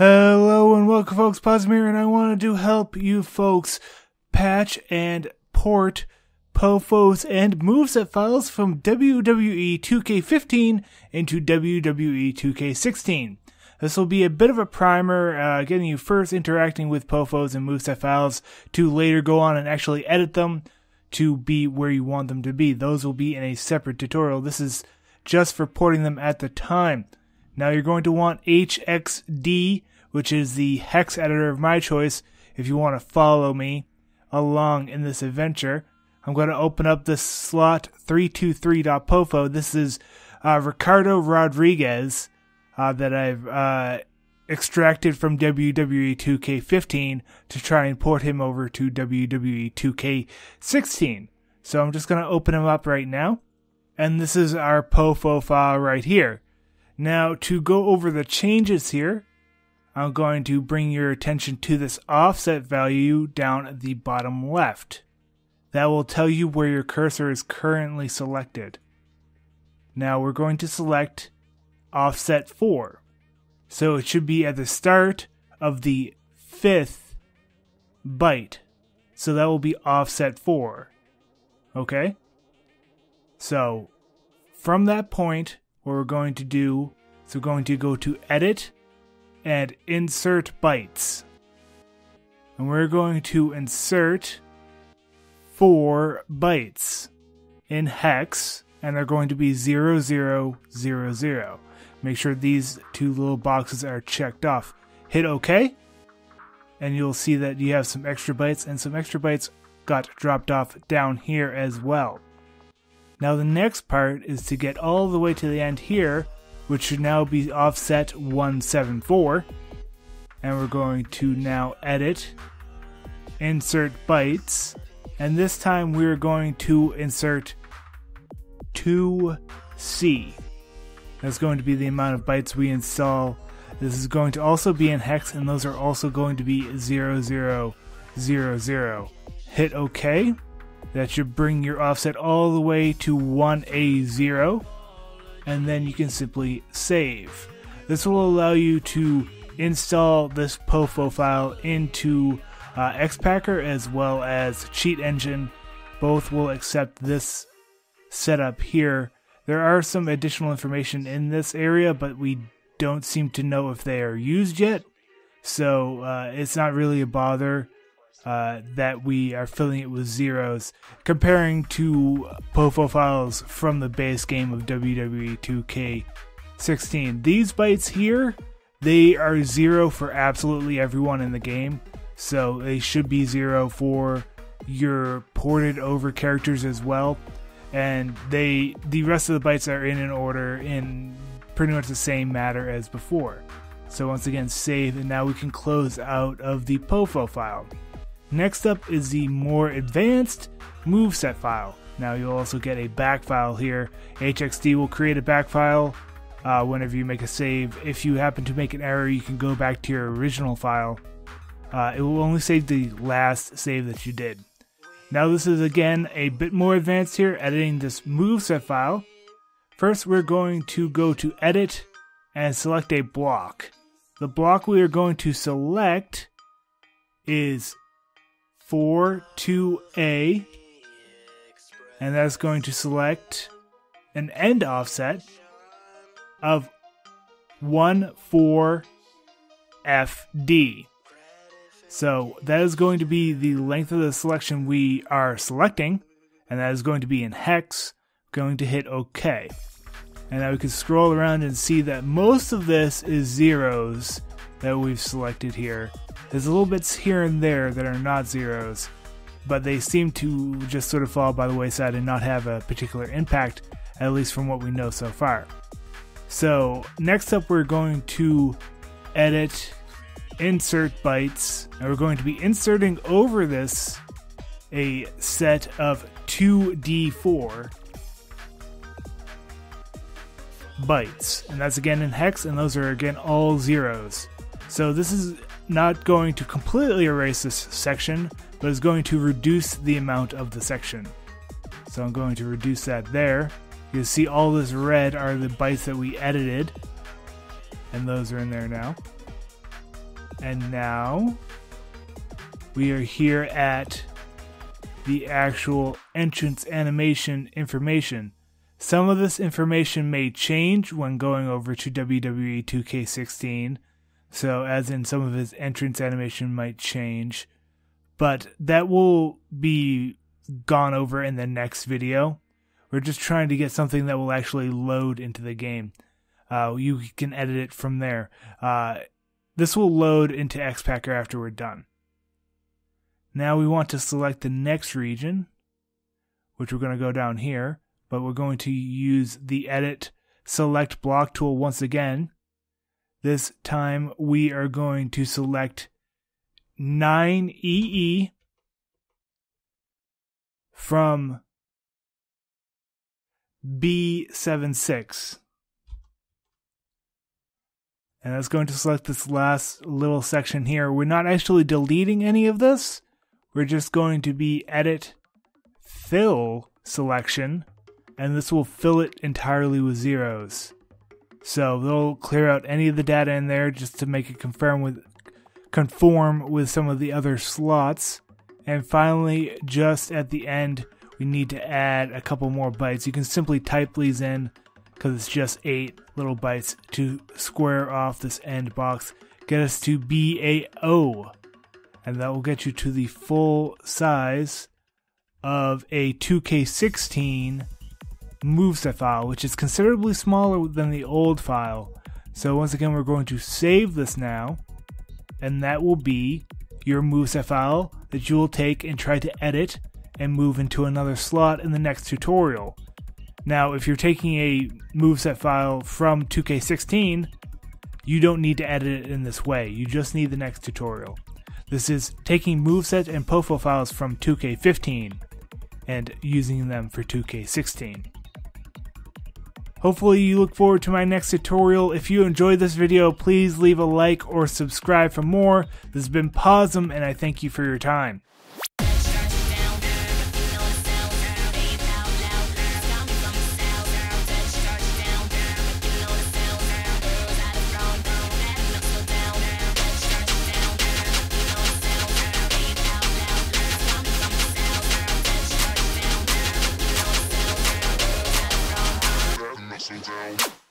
Hello and welcome, folks. Posmir, and I wanted to help you folks patch and port Pofos and Moveset files from WWE 2K15 into WWE 2K16. This will be a bit of a primer, getting you first interacting with Pofos and Moveset files to later go on and actually edit them to be where you want them to be. Those will be in a separate tutorial. This is just for porting them at the time. Now you're going to want HXD, which is the hex editor of my choice, if you want to follow me along in this adventure. I'm going to open up this slot 323.pofo. This is Ricardo Rodriguez that I've extracted from WWE 2K15 to try and port him over to WWE 2K16. So I'm just going to open him up right now. And this is our Pofo file right here. Now, to go over the changes here, I'm going to bring your attention to this offset value down at the bottom left. That will tell you where your cursor is currently selected. Now we're going to select offset 4. So it should be at the start of the 5th byte. So that will be offset 4. Okay? So from that point, what we're going to do is we're going to go to Edit and Insert Bytes. And we're going to insert 4 bytes in hex, and they're going to be 0000. Make sure these two little boxes are checked off. Hit OK, and you'll see that you have some extra bytes, and some extra bytes got dropped off down here as well. Now the next part is to get all the way to the end here, which should now be offset 174. And we're going to now edit, insert bytes, and this time we're going to insert 2C. That's going to be the amount of bytes we install. This is going to also be in hex, and those are also going to be 0000. Hit OK. That should bring your offset all the way to 1A0, and then you can simply save. This will allow you to install this Pofo file into Xpacker as well as Cheat Engine. Both will accept this setup here. There are some additional information in this area, but we don't seem to know if they are used yet, so it's not really a bother. That we are filling it with zeros, comparing to Pofo files from the base game of WWE 2K16. These bytes here, they are 0 for absolutely everyone in the game, so they should be 0 for your ported over characters as well. And the rest of the bytes are in an order in pretty much the same matter as before. So once again, save, and now we can close out of the Pofo file. Next up is the more advanced Moveset file. Now you'll also get a back file here. HXD will create a back file whenever you make a save. If you happen to make an error, you can go back to your original file. It will only save the last save that you did. Now this is again a bit more advanced here, editing this Moveset file. First we're going to go to Edit and select a block. The block we are going to select is 42A, and that's going to select an end offset of 14FD. So that is going to be the length of the selection we are selecting, and that is going to be in hex. Going to hit OK. And now we can scroll around and see that most of this is zeros that we've selected here. There's a little bits here and there that are not zeros, but they seem to just sort of fall by the wayside and not have a particular impact, at least from what we know so far. So next up we're going to edit, insert bytes, and we're going to be inserting over this a set of 2D4 bytes, and that's again in hex, and those are again all zeros. So this is not going to completely erase this section, but is going to reduce the amount of the section. So I'm going to reduce that there. You can see all this red are the bytes that we edited, and those are in there now. And now we are here at the actual entrance animation information. Some of this information may change when going over to WWE 2K16, so as in some of his entrance animation might change, but that will be gone over in the next video. We're just trying to get something that will actually load into the game. You can edit it from there. This will load into Xpacker after we're done. Now we want to select the next region, which we're going to go down here. But we're going to use the Edit Select Block tool once again. This time we are going to select 9EE from B76. And that's going to select this last little section here. We're not actually deleting any of this. We're just going to be Edit Fill Selection. And this will fill it entirely with zeros. So they'll clear out any of the data in there just to make it conform with some of the other slots. And finally, just at the end, we need to add a couple more bytes. You can simply type these in because it's just 8 little bytes to square off this end box. Get us to BAO. And that will get you to the full size of a 2K16 moveset file, which is considerably smaller than the old file. So once again, we're going to save this now, and that will be your moveset file that you will take and try to edit and move into another slot in the next tutorial. Now, if you're taking a moveset file from 2K16, you don't need to edit it in this way. You just need the next tutorial. This is taking moveset and Pofo files from 2K15 and using them for 2K16. Hopefully you look forward to my next tutorial. If you enjoyed this video, please leave a like or subscribe for more. This has been Posum, and I thank you for your time.